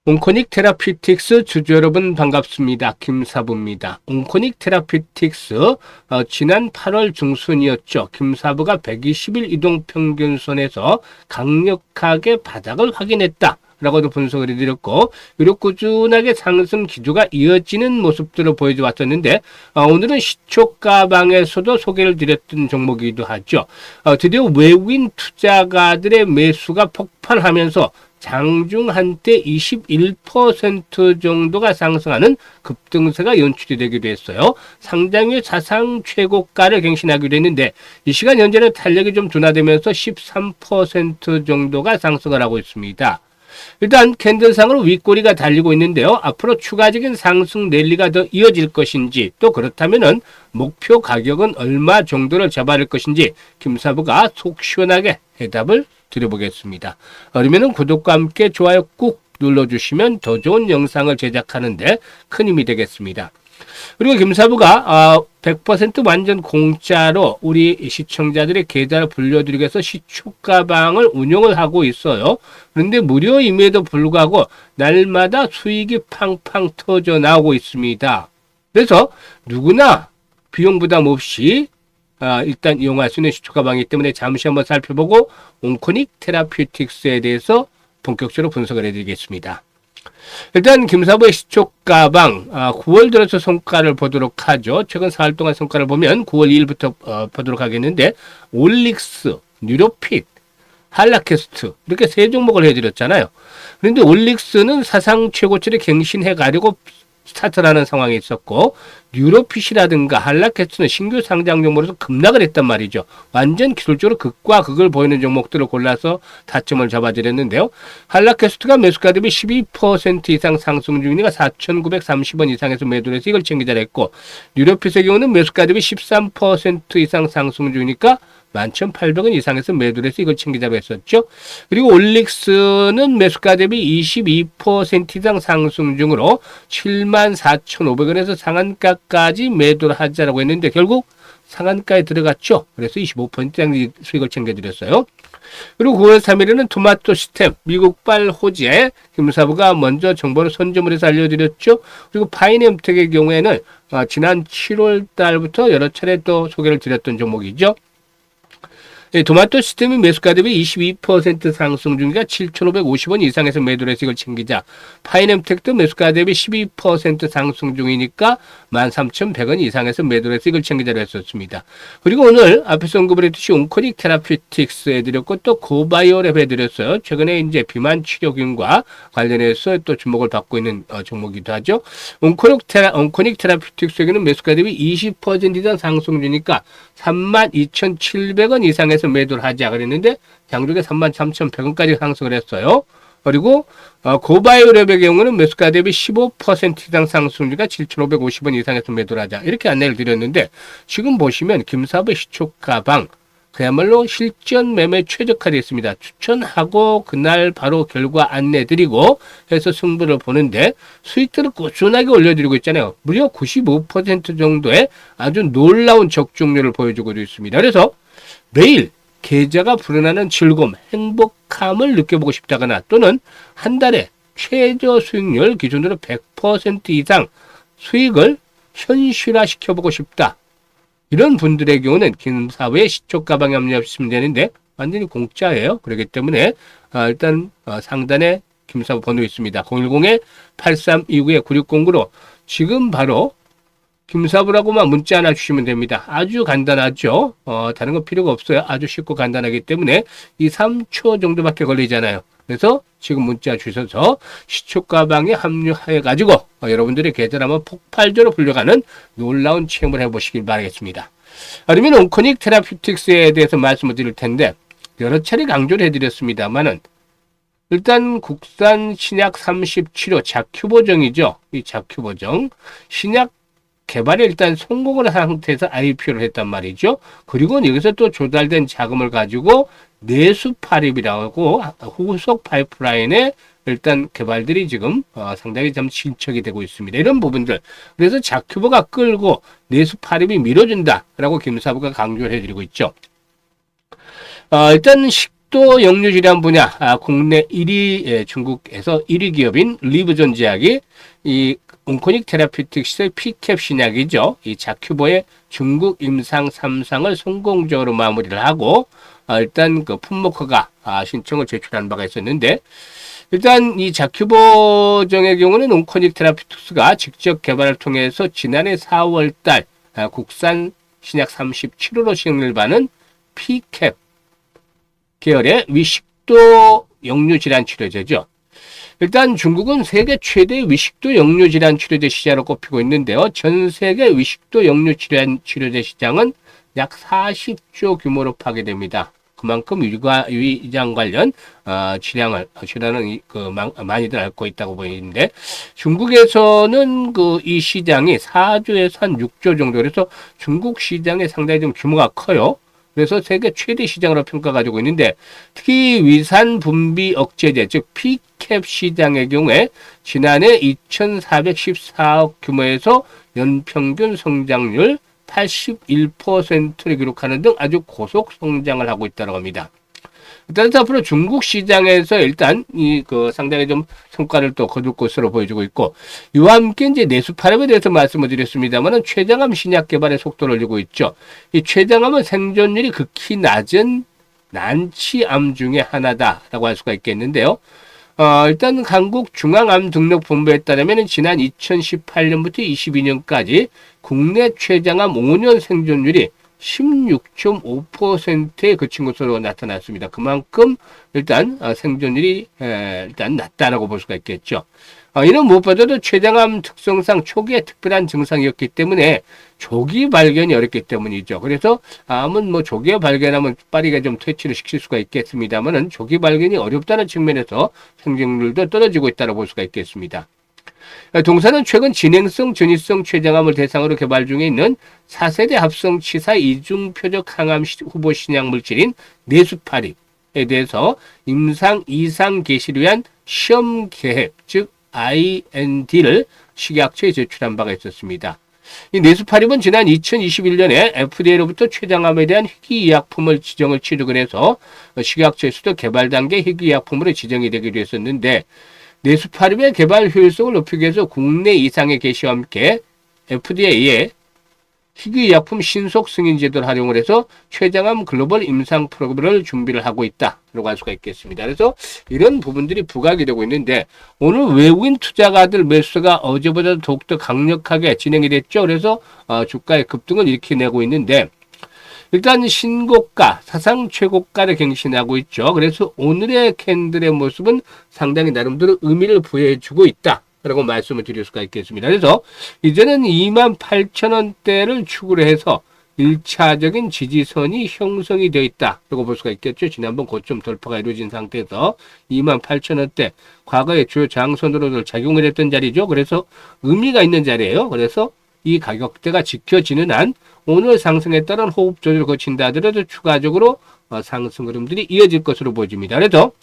온코닉 테라피틱스 주주 여러분 반갑습니다. 김사부입니다. 온코닉 테라피틱스 지난 8월 중순이었죠. 김사부가 120일 이동평균선에서 강력하게 바닥을 확인했다 라고도 분석을 해드렸고, 이렇게 꾸준하게 상승 기조가 이어지는 모습들을 보여줘 왔었는데, 오늘은 시초가방에서도 소개를 드렸던 종목이기도 하죠. 드디어 외국인 투자가들의 매수가 폭발하면서 장중 한때 21% 정도가 상승하는 급등세가 연출이 되기도 했어요. 상장의 사상 최고가를 갱신하기도 했는데, 이 시간 현재는 탄력이 좀 둔화되면서 13% 정도가 상승을 하고 있습니다. 일단 캔들상으로 윗꼬리가 달리고 있는데요. 앞으로 추가적인 상승 랠리가 더 이어질 것인지, 또 그렇다면은 목표 가격은 얼마 정도를 잡아야 할 것인지 김사부가 속 시원하게 해답을 드려보겠습니다. 그러면은 구독과 함께 좋아요 꾹 눌러주시면 더 좋은 영상을 제작하는데 큰 힘이 되겠습니다. 그리고 김사부가 100% 완전 공짜로 우리 시청자들의 계좌를 불려드리기 위해서 시초가방을 운영을 하고 있어요. 그런데 무료임에도 불구하고 날마다 수익이 팡팡 터져 나오고 있습니다. 그래서 누구나 비용 부담 없이 일단 이용할 수 있는 시초가방이기 때문에 잠시 한번 살펴보고 온코닉 테라피틱스에 대해서 본격적으로 분석을 해드리겠습니다. 일단 김사부의 시초가방 9월 들어서 성과를 보도록 하죠. 최근 4일 동안 성과를 보면 9월 2일부터 보도록 하겠는데, 올릭스, 뉴로핏, 한라캐스트 이렇게 세 종목을 해드렸잖아요. 그런데 올릭스는 사상 최고치를 갱신해 가려고 스타트를 하는 상황이 있었고, 뉴로핏이라든가 한라캐스트는 신규 상장 종목으로서 급락을 했단 말이죠. 완전 기술적으로 극과 극을 보이는 종목들을 골라서 타점을 잡아드렸는데요. 한라캐스트가 매수가 대비 12% 이상 상승 중이니까 4,930원 이상에서 매도를 해서 이걸 챙기자 했고, 뉴로핏의 경우는 매수가 대비 13% 이상 상승 중이니까 11,800원 이상에서 매도를 해서 이걸 챙기자고 했었죠. 그리고 올릭스는 매수가 대비 22% 이상 상승 중으로 74,500원에서 상한가까지 매도를 하자라고 했는데 결국 상한가에 들어갔죠. 그래서 25% 이상 수익을 챙겨드렸어요. 그리고 9월 3일에는 토마토 시스템, 미국발 호재, 김사부가 먼저 정보를 선점을 해서 알려드렸죠. 그리고 파이nem텍의 경우에는 지난 7월 달부터 여러 차례 또 소개를 드렸던 종목이죠. 토마토 시스템이 매수가 대비 22% 상승 중이니까 7,550원 이상에서 매도를 해서 이걸 챙기자. 파이nem텍도 매수가 대비 12% 상승 중이니까 13,100원 이상에서 매도를 해서 이걸 챙기자로 했었습니다. 그리고 오늘 앞에서 언급을 했듯이 온코닉 테라피틱스 해드렸고 또 고바이오랩 해드렸어요. 최근에 이제 비만 치료균과 관련해서 또 주목을 받고 있는 종목이기도 하죠. 온코닉 테라피틱스에게는 매수가 대비 20% 이상 상승 중이니까 32,700원 이상에서 매도를 하자 그랬는데 장중에 33,100원까지 상승을 했어요. 그리고 고바이오랩의 경우는 매수가 대비 15% 이상 상승 중이니까 7,550원 이상에서 매도를 하자 이렇게 안내를 드렸는데, 지금 보시면 김사부의 시초가방 그야말로 실전 매매 최적화되어 있습니다. 추천하고 그날 바로 결과 안내 드리고 해서 승부를 보는데 수익들을 꾸준하게 올려드리고 있잖아요. 무려 95% 정도의 아주 놀라운 적중률을 보여주고 있습니다. 그래서 매일 계좌가 불어나는 즐거움, 행복함을 느껴보고 싶다거나 또는 한 달에 최저 수익률 기준으로 100% 이상 수익을 현실화시켜보고 싶다. 이런 분들의 경우는 김사부의 시초가방에 합류하시면 되는데 완전히 공짜예요. 그렇기 때문에 일단 상단에 김사부 번호 있습니다. 010-8329-9609로 지금 바로 김사부라고만 문자 하나 주시면 됩니다. 아주 간단하죠. 다른 거 필요가 없어요. 아주 쉽고 간단하기 때문에 2, 3초 정도밖에 걸리잖아요. 그래서 지금 문자 주셔서 시초가방에 합류해가지고 여러분들의 계좌를 한번 폭발적으로 불려가는 놀라운 체험을 해보시길 바라겠습니다. 그러면 온코닉 테라피틱스에 대해서 말씀을 드릴 텐데 여러 차례 강조를 해드렸습니다만은 일단 국산 신약 37호 자큐보정이죠. 이 자큐보정 신약 개발에 일단 성공을 한 상태에서 IPO를 했단 말이죠. 그리고 여기서 또 조달된 자금을 가지고 내수파립이라고 후속 파이프라인에 일단 개발들이 지금 상당히 좀 진척이 되고 있습니다. 이런 부분들. 그래서 자큐보가 끌고 내수파립이 밀어준다라고 김사부가 강조를 해드리고 있죠. 일단 또 역류 질환 분야 국내 1위 중국에서 1위 기업인 리브존 제약이 이 온코닉 테라피틱스의 피캡 신약이죠. 이 자큐보의 중국 임상 3상을 성공적으로 마무리를 하고 일단 그 품목허가 신청을 제출한 바가 있었는데 일단 이 자큐보정의 경우는 온코닉 테라피틱스가 직접 개발을 통해서 지난해 4월달 국산 신약 37호로 시행을 받은 피캡 계열의 위식도 역류 질환 치료제죠. 일단 중국은 세계 최대 위식도 역류 질환 치료제 시장으로 꼽히고 있는데요. 전 세계 위식도 역류 질환 치료제 시장은 약 40조 규모로 파괴됩니다. 그만큼 위장 관련 질환은 많이들 앓고 있다고 보이는데 중국에서는 이 시장이 4조에서 한 6조 정도, 그래서 중국 시장이 상당히 좀 규모가 커요. 그래서 세계 최대 시장으로 평가가지고 있는데 특히 위산 분비 억제제 즉 피캡 시장의 경우에 지난해 2,414억 규모에서 연평균 성장률 81%를 기록하는 등 아주 고속 성장을 하고 있다고 합니다. 따라서 앞으로 중국 시장에서 일단 상당히 좀 성과를 또 거둘 것으로 보여지고 있고, 이와 함께 이제 내수파렴에 대해서 말씀을 드렸습니다만은 췌장암 신약 개발의 속도를 내고 있죠. 이 췌장암은 생존율이 극히 낮은 난치암 중에 하나다라고 할 수가 있겠는데요. 일단 한국중앙암등록본부에 따르면 지난 2018년부터 22년까지 국내 췌장암 5년 생존율이 16.5%에 그친 것으로 나타났습니다. 그만큼 일단 생존율이 일단 낮다라고 볼 수가 있겠죠. 이는 무엇보다도 췌장암 특성상 초기에 특별한 증상이었기 때문에 조기 발견이 어렵기 때문이죠. 그래서 암은 조기에 발견하면 빠르게 좀 퇴치를 시킬 수가 있겠습니다만은 조기 발견이 어렵다는 측면에서 생존율도 떨어지고 있다고 볼 수가 있겠습니다. 동사는 최근 진행성 전이성 췌장암을 대상으로 개발 중에 있는 4세대 합성 치사 이중 표적 항암 후보 신약 물질인 네수파립에 대해서 임상 2상 개시를 위한 시험 계획 즉 IND를 식약처에 제출한 바가 있었습니다. 이 네수파립은 지난 2021년에 FDA로부터 췌장암에 대한 희귀의약품을 지정을 취득을 해서 식약처에서도 개발 단계 희귀의약품으로 지정이 되기로 했었는데 네수파립의 개발 효율성을 높이기 위해서 국내 이상의 개시와 함께 FDA의 희귀의약품 신속 승인 제도를 활용을 해서 췌장암 글로벌 임상 프로그램을 준비를 하고 있다라고 할 수가 있겠습니다. 그래서 이런 부분들이 부각이 되고 있는데 오늘 외국인 투자가들 매수가 어제보다 더욱더 강력하게 진행이 됐죠. 그래서 주가의 급등을 일으켜내고 있는데 일단 신고가, 사상 최고가를 갱신하고 있죠. 그래서 오늘의 캔들의 모습은 상당히 나름대로 의미를 부여해주고 있다라고 말씀을 드릴 수가 있겠습니다. 그래서 이제는 28,000원대를 축으로 해서 1차적인 지지선이 형성이 되어 있다라고 볼 수가 있겠죠. 지난번 고점 돌파가 이루어진 상태에서 28,000원대, 과거의 주요 저항선으로도 작용을 했던 자리죠. 그래서 의미가 있는 자리예요. 그래서 이 가격대가 지켜지는 한 오늘 상승에 따른 호흡 조절을 거친다 하더라도 추가적으로 상승 흐름들이 이어질 것으로 보여집니다. 그래서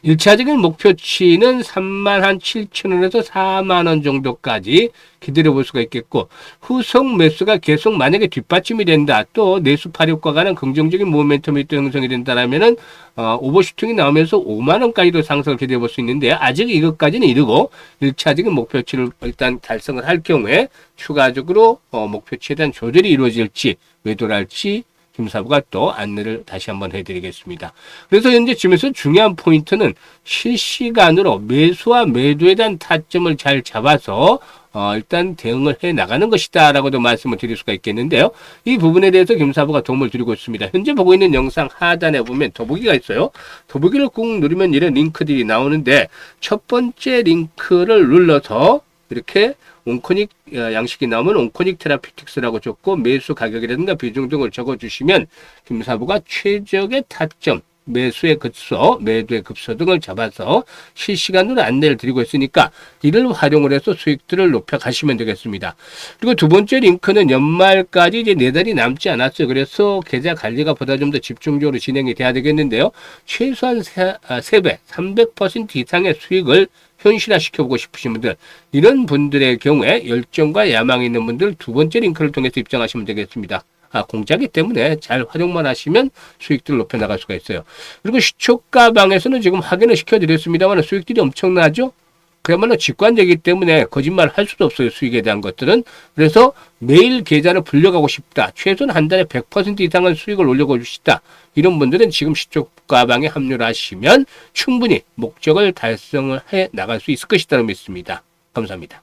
1차적인 목표치는 37,000원에서 4만원 정도까지 기다려볼 수가 있겠고 후속 매수가 계속 만약에 뒷받침이 된다. 또 내수파력과 관한 긍정적인 모멘텀이 또 형성이 된다라면은 오버슈팅이 나오면서 5만원까지도 상승을 기대해볼 수 있는데 아직 이것까지는 이르고 1차적인 목표치를 일단 달성을 할 경우에 추가적으로 목표치에 대한 조절이 이루어질지 외도랄지 김사부가 또 안내를 다시 한번 해드리겠습니다. 그래서 현재 지금에서 중요한 포인트는 실시간으로 매수와 매도에 대한 타점을 잘 잡아서 일단 대응을 해 나가는 것이다 라고도 말씀을 드릴 수가 있겠는데요. 이 부분에 대해서 김사부가 도움을 드리고 있습니다. 현재 보고 있는 영상 하단에 보면 더보기가 있어요. 더보기를 꾹 누르면 이런 링크들이 나오는데 첫 번째 링크를 눌러서 이렇게 온코닉 양식이 나오면 온코닉 테라피틱스라고 적고 매수 가격이라든가 비중 등을 적어주시면 김사부가 최적의 타점, 매수의 급소, 매도의 급소 등을 잡아서 실시간으로 안내를 드리고 있으니까 이를 활용을 해서 수익들을 높여 가시면 되겠습니다. 그리고 두 번째 링크는 연말까지 이제 4달이 남지 않았어요. 그래서 계좌 관리가 보다 좀 더 집중적으로 진행이 돼야 되겠는데요. 최소한 3배, 300% 이상의 수익을 현실화시켜보고 싶으신 분들, 이런 분들의 경우에 열정과 야망이 있는 분들 두 번째 링크를 통해서 입장하시면 되겠습니다. 공짜기 때문에 잘 활용만 하시면 수익들을 높여 나갈 수가 있어요. 그리고 시초가 방에서는 지금 확인을 시켜드렸습니다만 수익들이 엄청나죠? 그야말로 직관적이기 때문에 거짓말 할 수도 없어요. 수익에 대한 것들은. 그래서 매일 계좌를 불려가고 싶다. 최소한 한 달에 100% 이상은 수익을 올려가고 싶다. 이런 분들은 지금 시초가방에 합류를 하시면 충분히 목적을 달성을 해 나갈 수 있을 것이라고 믿습니다. 감사합니다.